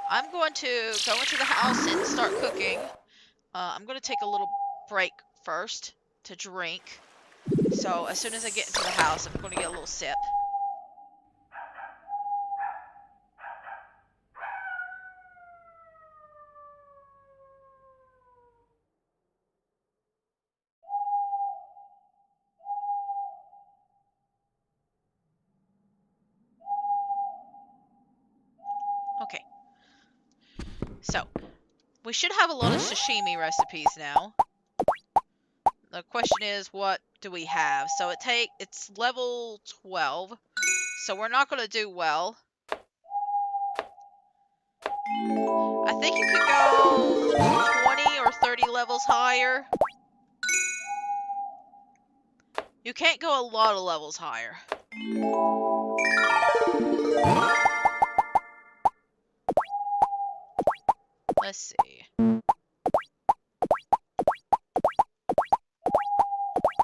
I'm going to go into the house and start cooking. I'm going to take a little break first to drink. So as soon as I get into the house, I'm going to get a little sip. Okay. So, we should have a lot of sashimi recipes now. The question is, what do we have? So it's level 12. So we're not going to do well. I think you could go 20 or 30 levels higher. You can't go a lot of levels higher. Let's see.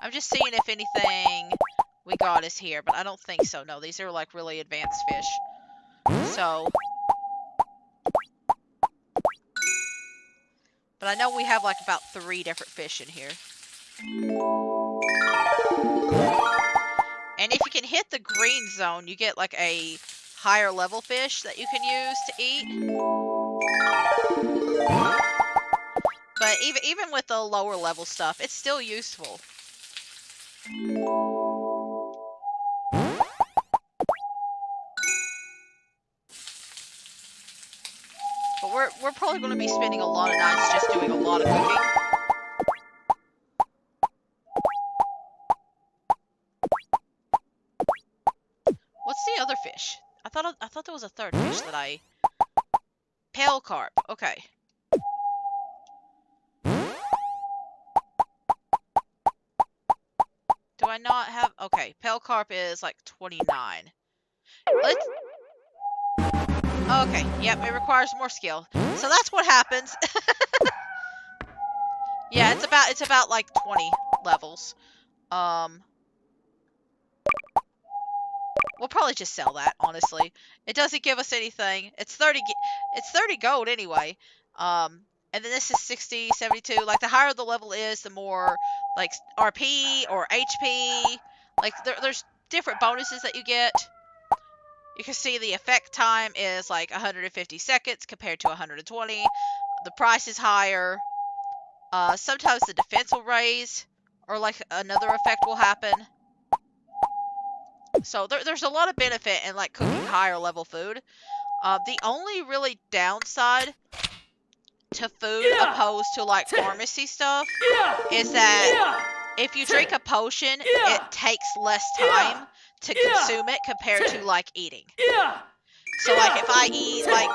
I'm just seeing if anything we got is here, but I don't think so. No, these are like really advanced fish. So. But I know we have like about 3 different fish in here. And if you can hit the green zone, you get like a higher level fish that you can use to eat. But even with the lower level stuff, it's still useful. But we're probably going to be spending a lot of nights just doing a lot of cooking. What's the other fish? I thought there was a third fish that I... Pale carp. Okay. Do I not have... Okay, pale carp is like 29. Let's... Okay, yep, it requires more skill. So that's what happens. Yeah, it's about like 20 levels. We'll probably just sell that, honestly. It doesn't give us anything. It's 30 gold anyway. And then this is 60, 72. Like, the higher the level is, the more, like, RP or HP. Like, there's different bonuses that you get. You can see the effect time is, like, 150 seconds compared to 120. The price is higher. Sometimes the defense will raise, or, like, another effect will happen. So there's a lot of benefit in, like, cooking higher level food. The only really downside to food opposed to, like, pharmacy stuff is that if you drink a potion, it takes less time to consume it compared to, like, eating. So, like, if I eat, like,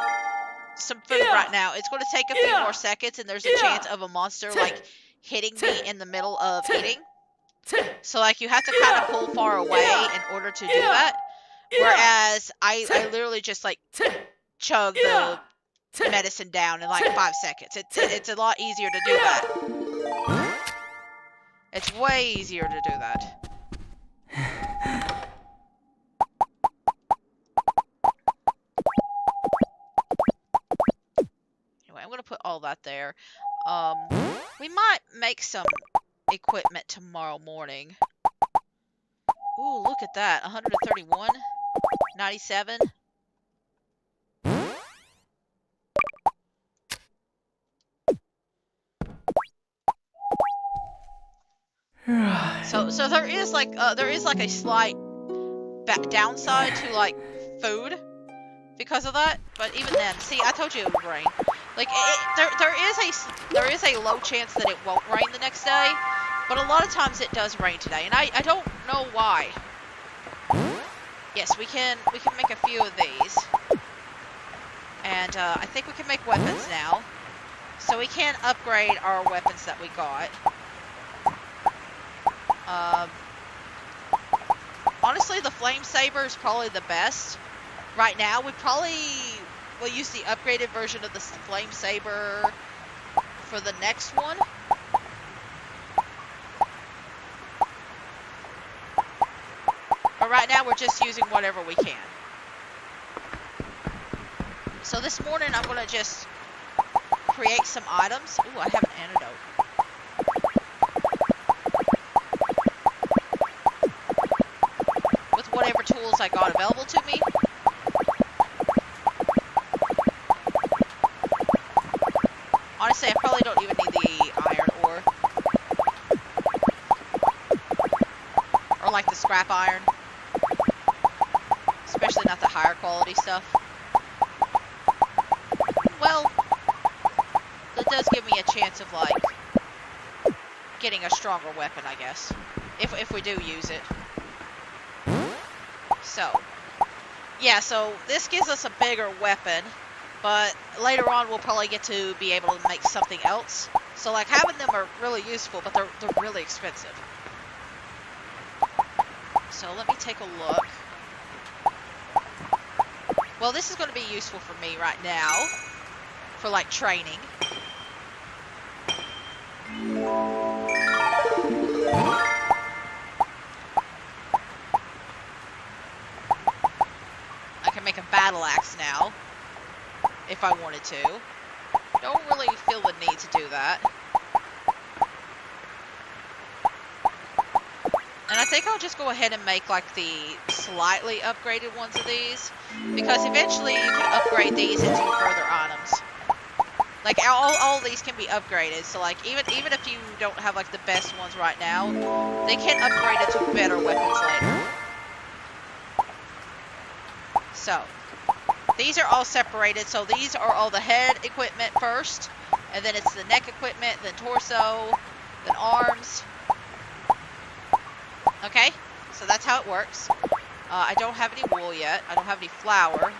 some food right now, it's going to take a few more seconds, and there's a chance of a monster, like, hitting me in the middle of eating. So, like, you have to kind of pull far away in order to do that. Whereas I literally just, like, chug the medicine down in, like, 5 seconds. It's a lot easier to do that. It's way easier to do that. Anyway, I'm going to put all that there. We might make some equipment tomorrow morning. Ooh, look at that. 131. 97. So there is like a slight downside to, like, food because of that. But even then, see, I told you it would rain. Like, there is a low chance that it won't rain the next day, but a lot of times it does rain today, and I don't know why. Yes, we can make a few of these, and I think we can make weapons now, so we can upgrade our weapons that we got. Honestly, the flame saber is probably the best right now. We probably will use the upgraded version of the flame saber for the next one. But right now we're just using whatever we can. So this morning I'm going to just create some items. Ooh, I have an antidote. With whatever tools I got available to me. Honestly, I probably don't even need the iron ore. Or like the scrap iron. Especially not the higher quality stuff. Well, that does give me a chance of like getting a stronger weapon, I guess. If we do use it. So, yeah, so this gives us a bigger weapon. But later on, we'll probably get to be able to make something else. So, like, having them are really useful, but they're really expensive. So, let me take a look. Well, this is going to be useful for me right now. For, like, training. I can make a battle axe now. If I wanted to. Don't really feel the need to do that. And I think I'll just go ahead and make like the slightly upgraded ones of these. Because eventually you can upgrade these into further items. Like all these can be upgraded. So like even if you don't have like the best ones right now, they can upgrade into better weapons later. So these are all separated, so these are all the head equipment first, and then it's the neck equipment, then torso, then arms. Okay, so that's how it works. I don't have any wool yet. I don't have any flour.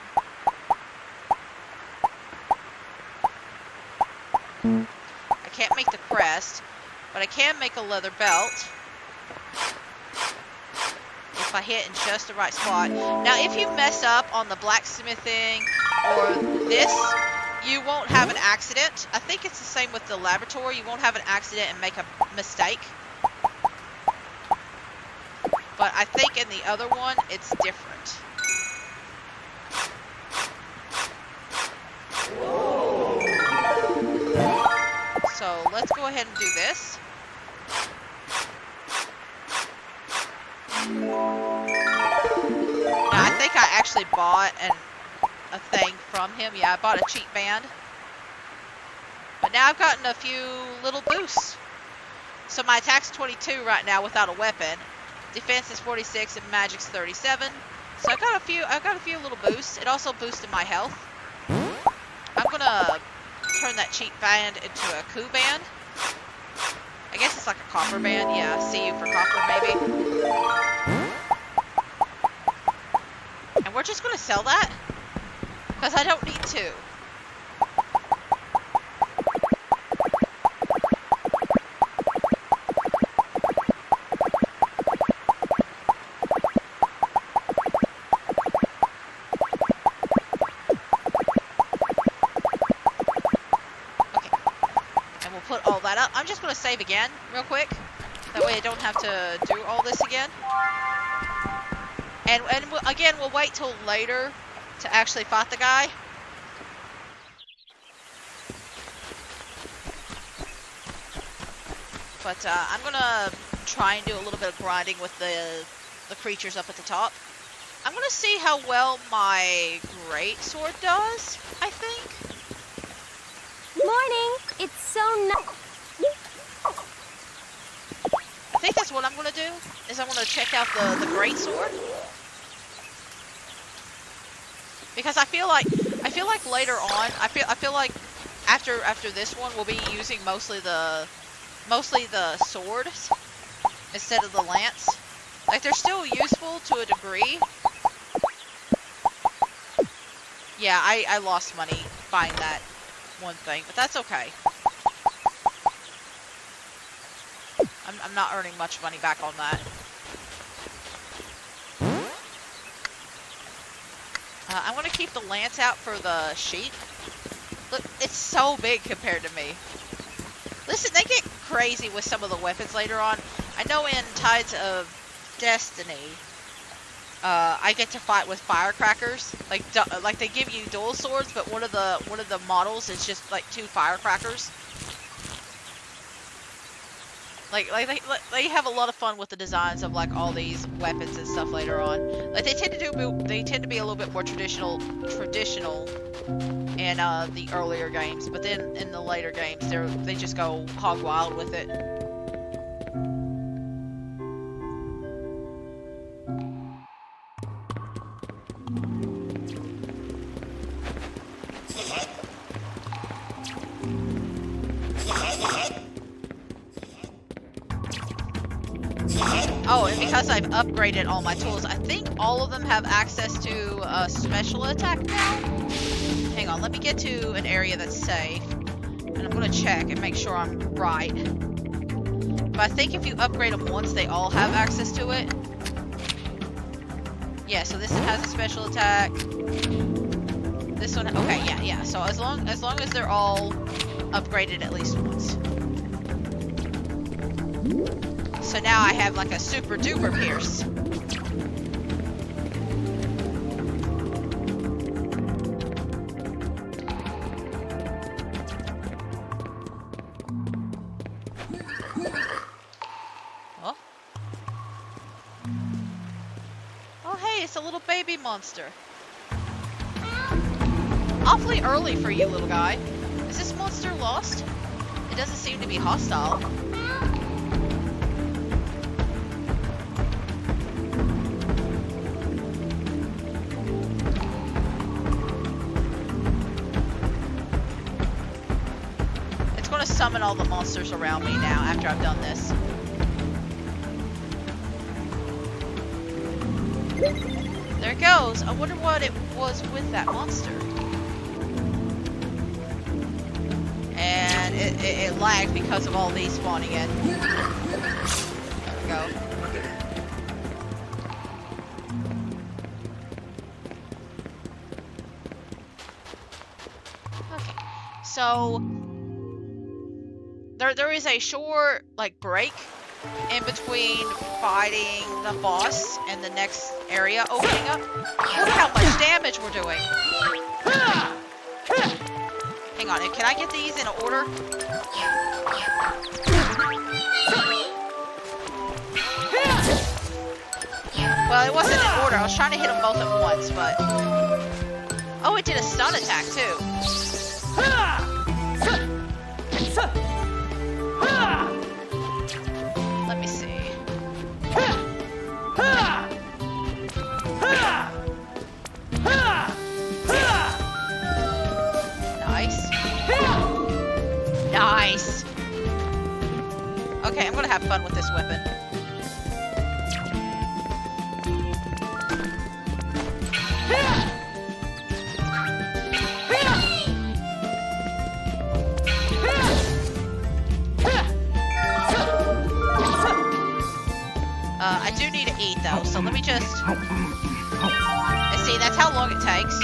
I can't make the crest, but I can make a leather belt. If I hit in just the right spot. Now, if you mess up on the blacksmithing or this, you won't have an accident. I think it's the same with the laboratory. You won't have an accident and make a mistake. But I think in the other one, it's different. So, let's go ahead and do this. Now, I think I actually bought a thing from him. Yeah, I bought a cheap band. But now I've gotten a few little boosts. So my attack's 22 right now without a weapon. Defense is 46 and magic's 37. So I've got a few little boosts. It also boosted my health. I'm gonna turn that cheap band into a coup band. I guess it's like a copper band. Yeah, see you for copper maybe. And we're just going to sell that, because I don't need to. Okay, and we'll put all that up. I'm just going to save again, real quick. That way I don't have to do all this again. And again, we'll wait till later to actually fight the guy. But I'm gonna try and do a little bit of grinding with the creatures up at the top. I'm gonna see how well my great sword does, I think. Morning! It's so nice. I think that's what I'm gonna do, is I'm gonna check out the great sword. Because I feel like later on, I feel like after this one we'll be using mostly the swords instead of the lance. Like, they're still useful to a degree. Yeah, I lost money buying that one thing, but that's okay. I'm not earning much money back on that. I'm going to keep the lance out for the sheep. Look, it's so big compared to me. Listen, they get crazy with some of the weapons later on. I know in Tides of Destiny, I get to fight with firecrackers. Like they give you dual swords, but one of the models is just like 2 firecrackers. Like they have a lot of fun with the designs of like all these weapons and stuff later on. Like they tend to be a little bit more traditional in the earlier games, but then in the later games they just go hog wild with it. Oh, and because I've upgraded all my tools, I think all of them have access to a special attack now. Hang on, let me get to an area that's safe. And I'm gonna check and make sure I'm right. But I think if you upgrade them once, they all have access to it. Yeah, so this one has a special attack. This one, okay, yeah. So as long as they're all upgraded at least once. So now I have like a super duper pierce. Oh. Oh hey, it's a little baby monster. Awfully early for you, little guy. Is this monster lost? It doesn't seem to be hostile. Summon all the monsters around me now after I've done this. There it goes. I wonder what it was with that monster. And it lagged because of all these spawning in. There we go. Okay. So there is a short, like, break in between fighting the boss and the next area opening up. Look how much damage we're doing. Hang on, can I get these in order? Well, it wasn't in order. I was trying to hit them both at once, but... Oh, it did a stun attack, too. Let me see. Nice. Nice. Okay, I'm gonna have fun with this weapon. I do need to eat though, so let me just... See, that's how long it takes.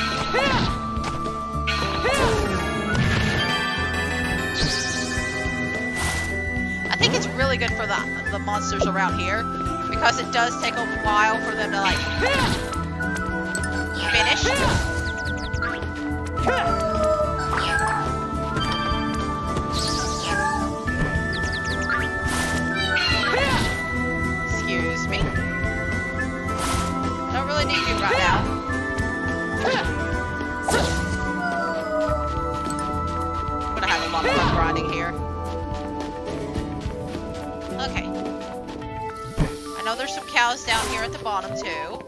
I think it's really good for the monsters around here, because it does take a while for them to, like, finish. Excuse me. Don't really need you right now. I'm gonna have a lot of fun grinding here. Okay. I know there's some cows down here at the bottom too.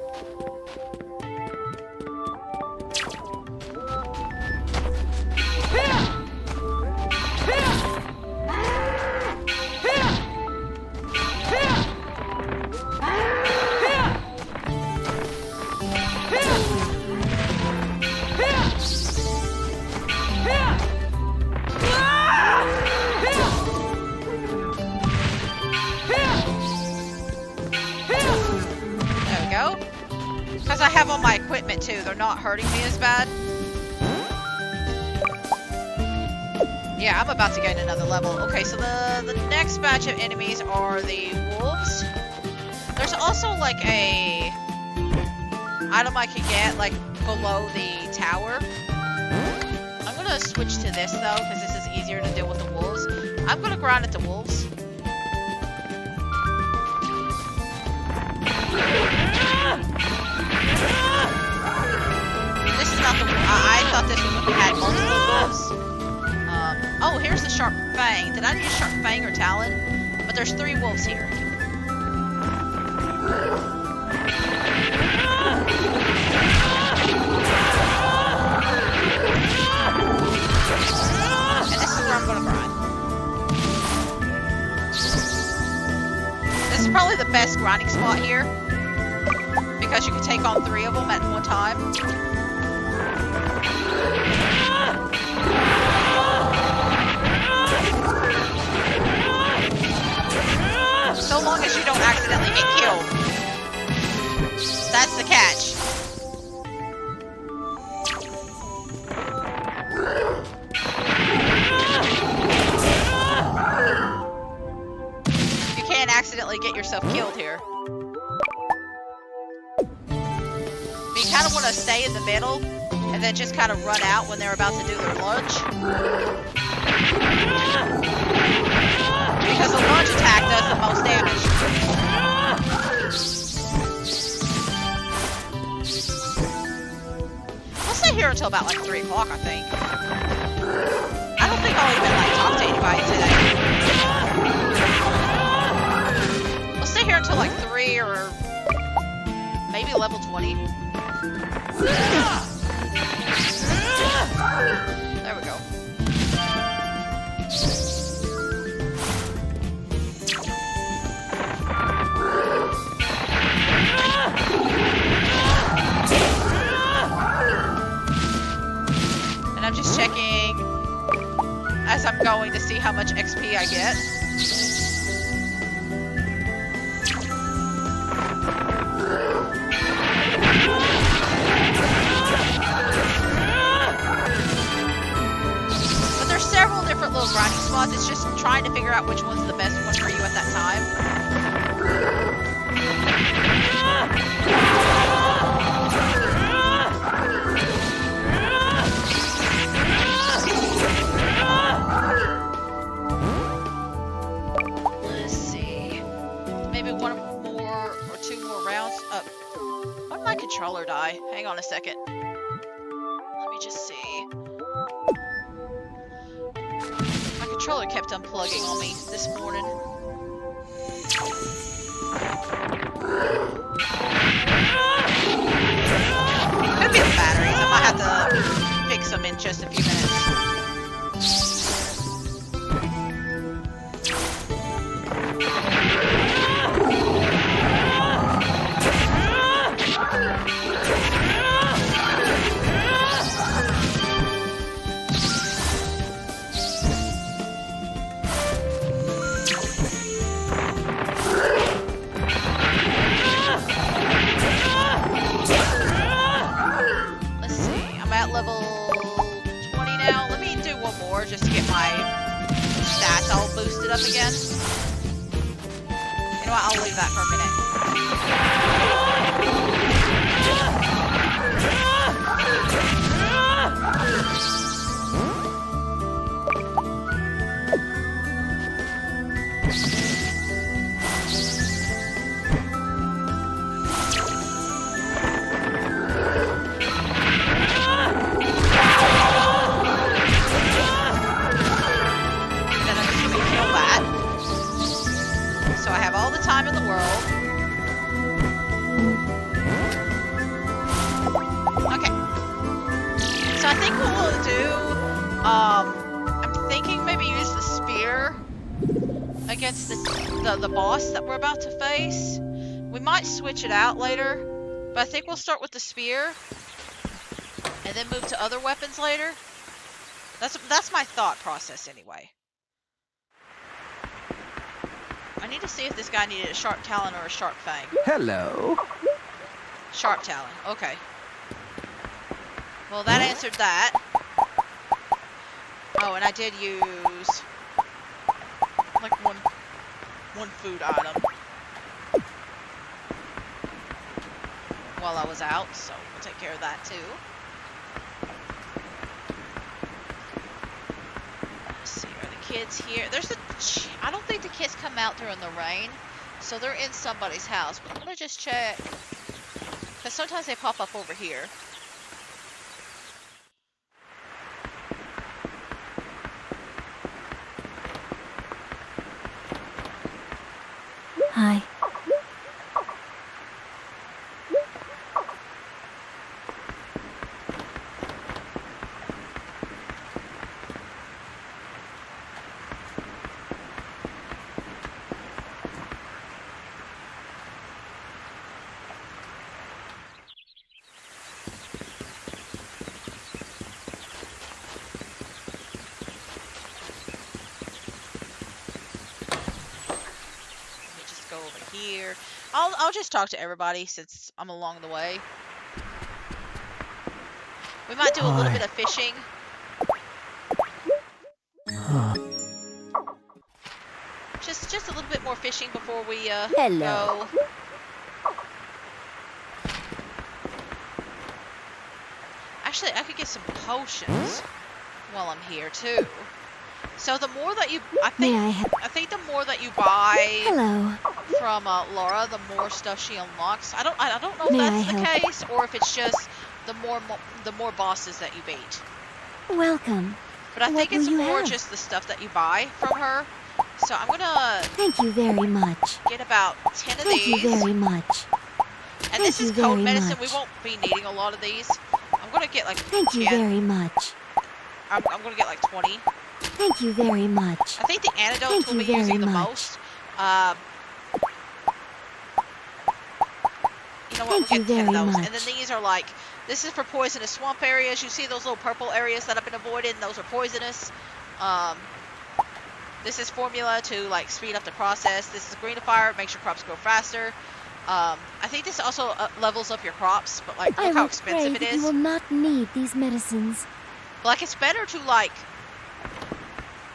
Because I have all my equipment too, they're not hurting me as bad. Yeah, I'm about to gain another level. Okay, so the next batch of enemies are the wolves. There's also like a item I can get, like, below the tower. I'm gonna switch to this, though, because this is easier to deal with the wolves. I'm gonna grind at the wolves. This is not the... I thought this one had multiple wolves. Oh, here's the sharp fang. Did I need a sharp fang or talon? But there's 3 wolves here. And this is where I'm gonna grind. This is probably the best grinding spot here, because you can take on 3 of them at one time. So long as you don't accidentally get killed. That's the catch. You can't accidentally get yourself killed here. But you kind of want to stay in the middle and then just kind of run out when they're about to do their lunge. Because the lunge attack does the most damage. We'll stay here until about like 3 o'clock, I think. I don't think I'll even like talk to anybody today. We'll stay here until like 3 or maybe level 20. There we go. And I'm just checking as I'm going to see how much XP I get. But there's several different little grinding spots. It's just trying to figure out which one's the best one for you at that time. Let's see. Maybe 1 more or 2 more rounds. Why did my controller die? Hang on a second. Let me just see. My controller kept unplugging on me this morning. Could be the batteries. I might have to fix them in just a few minutes. Level 20 now. Let me do 1 more just to get my stats all boosted up again. You know what? I'll leave that for a minute. Time in the world. Okay. So I think what we'll do, I'm thinking maybe use the spear against the boss that we're about to face. We might switch it out later, but I think we'll start with the spear and then move to other weapons later. That's my thought process anyway. I need to see if this guy needed a sharp talon or a sharp fang. Hello. Sharp talon. Okay. Well, that answered that. Oh, and I did use like one food item. while I was out, so we'll take care of that too. Let's see, are the kids here? I don't think the kids come out during the rain, so they're in somebody's house, but I'm gonna just check, because sometimes they pop up over here. Hi. Go over here. I'll just talk to everybody since I'm along the way. We might do a little bit of fishing. Just a little bit more fishing before we Hello. go. Actually, I could get some potions while I'm here too. So the more that you, I think the more that you buy Hello. from Laura, the more stuff she unlocks. I don't know if that's the case or if it's just the more bosses that you beat. Welcome. But I think it's more just the stuff that you buy from her. So I'm gonna. Thank you very much. Get about 10 of these. these. Thank you very much. And this is cold medicine. We won't be needing a lot of these. I'm gonna get like. Thank you very much. I'm gonna get like 20. Thank you very much. I think the antidotes we'll be using the most. You know what? We'll get 10 of those. And then these are like, this is for poisonous swamp areas. You see those little purple areas that I've been avoiding? Those are poisonous. This is formula to like speed up the process. This is greenifier, makes your crops grow faster. I think this also levels up your crops, but like look how expensive it is. You will not need these medicines. Like it's better to like.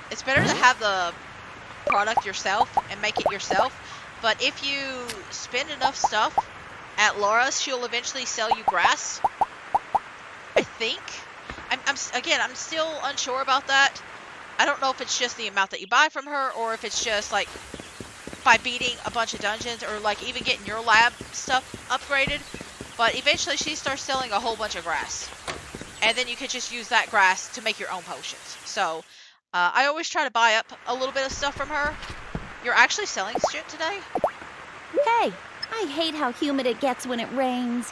It's better to have the product yourself and make it yourself. But if you spend enough stuff at Laura's, she'll eventually sell you grass. I think. I'm still unsure about that. I don't know if it's just the amount that you buy from her or if it's just like by beating a bunch of dungeons or like even getting your lab stuff upgraded. But eventually she starts selling a whole bunch of grass. And then you could just use that grass to make your own potions. So I always try to buy up a little bit of stuff from her. You're actually selling shit today? Hey, I hate how humid it gets when it rains.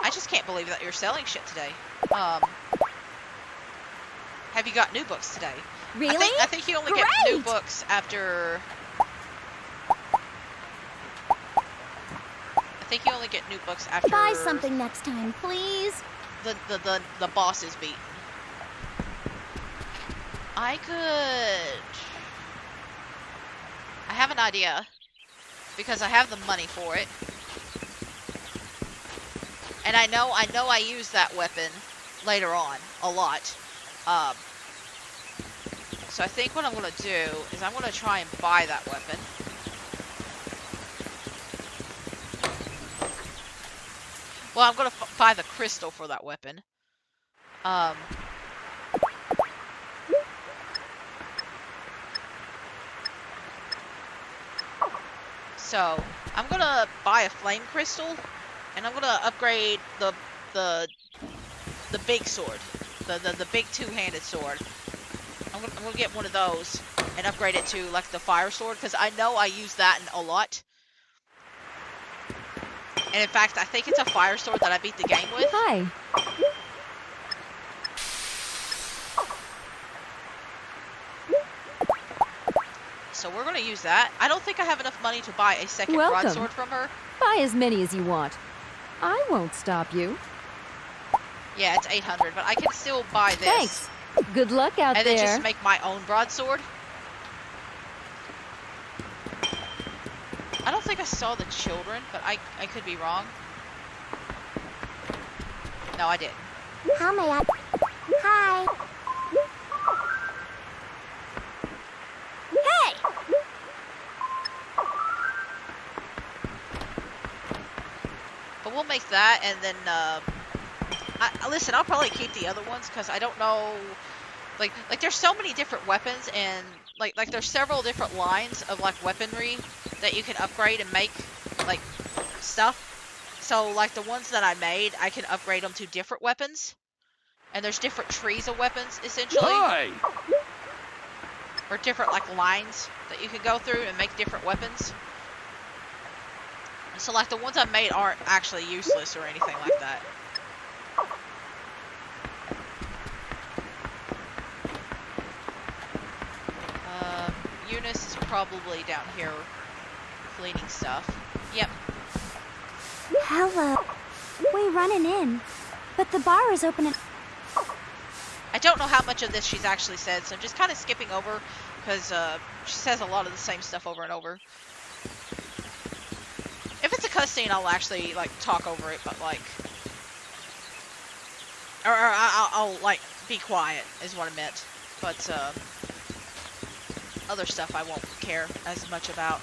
I just can't believe that you're selling shit today. Have you got new books today? Really? I think you only get new books after... I think you only get new books after... Buy something next time, please. The boss is beaten. I have an idea. Because I have the money for it. And I know I use that weapon later on a lot. So I think what I'm going to do is I'm going to try and buy that weapon. Well, I'm going to buy the crystal for that weapon. So I'm going to buy a flame crystal. And I'm going to upgrade the big sword. The big two-handed sword. I'm gonna get one of those and upgrade it to like the fire sword because I know I use that a lot. And in fact, I think it's a fire sword that I beat the game with. Hi. So we're gonna use that. I don't think I have enough money to buy a second broadsword from her. Buy as many as you want. I won't stop you. Yeah, it's 800, but I can still buy this. Thanks. Good luck out there. And then just make my own broadsword. I don't think I saw the children, but I could be wrong. No, I didn't. How may I? Hi. Hey! make that, and then listen, I'll probably keep the other ones because I don't know. Like there's so many different weapons, and like there's several different lines of like weaponry that you can upgrade and make like stuff. So like the ones that I made, I can upgrade them to different weapons, and there's different trees of weapons essentially. Hi! Or different like lines that you can go through and make different weapons. So like the ones I made aren't actually useless or anything like that. Eunice is probably down here cleaning stuff. Yep. Hello. We running in, but the bar is open. I don't know how much of this she's actually said, so I'm just kind of skipping over because she says a lot of the same stuff over and over. If it's a cutscene, I'll actually like talk over it, but like, or I'll like be quiet is what I meant. But other stuff I won't care as much about.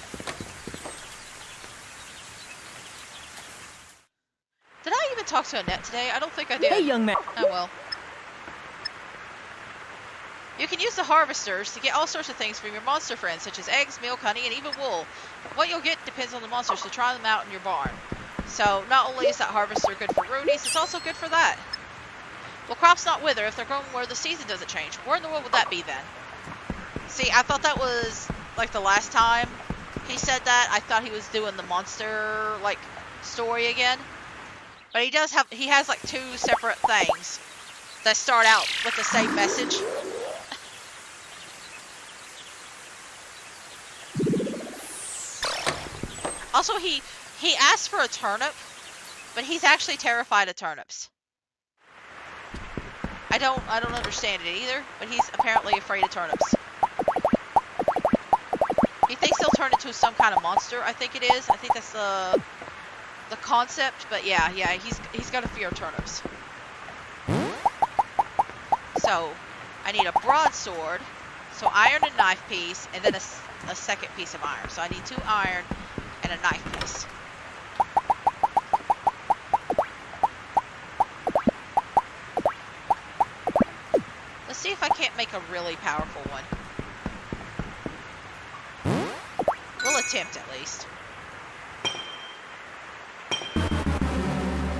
Did I even talk to Annette today? I don't think I did. Hey, young man. Oh well. You can use the harvesters to get all sorts of things from your monster friends, such as eggs, milk, honey, and even wool. What you'll get depends on the monsters, so try them out in your barn. So, not only is that harvester good for Rudy's, it's also good for that. Will crops not wither if they're grown where the season doesn't change? Where in the world would that be then? See, I thought that was, like, the last time he said that. I thought he was doing the monster, like, story again. But he does have, he has, like, two separate things that start out with the same message. Also, he asked for a turnip, but he's actually terrified of turnips. I don't understand it either, but he's apparently afraid of turnips. He thinks they'll turn into some kind of monster, I think it is. I think that's the concept, but yeah, he's got a fear of turnips. So, I need a broadsword, so iron and knife piece, and then a second piece of iron. So I need 2 iron and a knife piece. Let's see if I can't make a really powerful one. We'll attempt at least.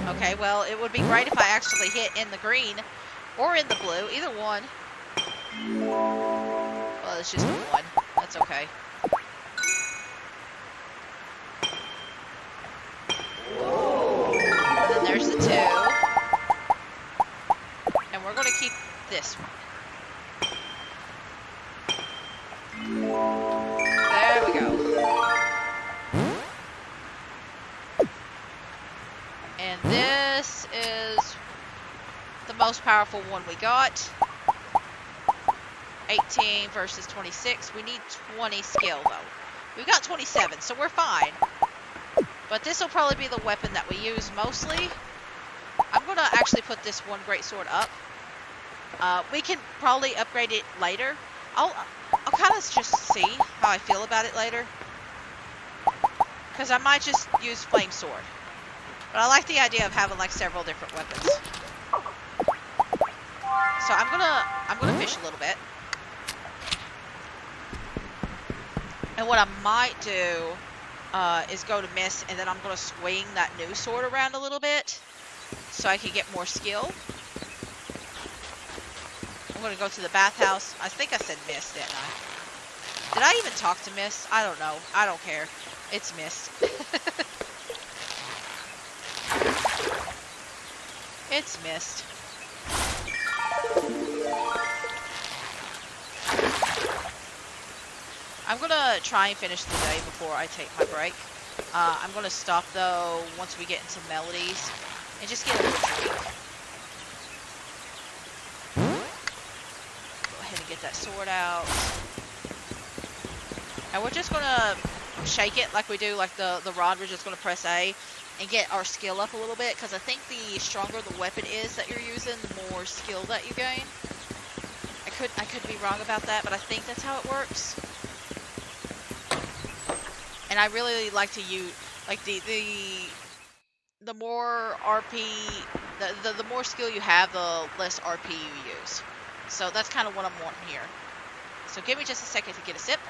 Okay, well, it would be great if I actually hit in the green or in the blue, either one. Well, it's just a 1. That's okay. And then there's the 2. And we're going to keep this one. There we go. And this is the most powerful one we got. 18 versus 26. We need 20 skill, though. We've got 27, so we're fine. But this will probably be the weapon that we use mostly. I'm going to actually put this one greatsword up. We can probably upgrade it later. I'll kind of just see how I feel about it later. Because I might just use flame sword. But I like the idea of having like several different weapons. So I'm gonna fish a little bit. And what I might do is go to miss, and then I'm gonna swing that new sword around a little bit so I can get more skill. I'm gonna go to the bathhouse. I think I said mist, didn't I? Did I even talk to Mist? I don't know. I don't care. It's Mist. It's Mist. I'm gonna try and finish the day before I take my break. I'm gonna stop though once we get into melodies and just get a little drink. Go ahead and get that sword out. And we're just gonna shake it like we do, like the rod. We're just gonna press A and get our skill up a little bit, because I think the stronger the weapon is that you're using, the more skill that you gain. I could be wrong about that, but I think that's how it works. And I really like to use like the the more RP, the more skill you have, the less RP you use. So that's kind of what I'm wanting here. So give me just a second to get a sip.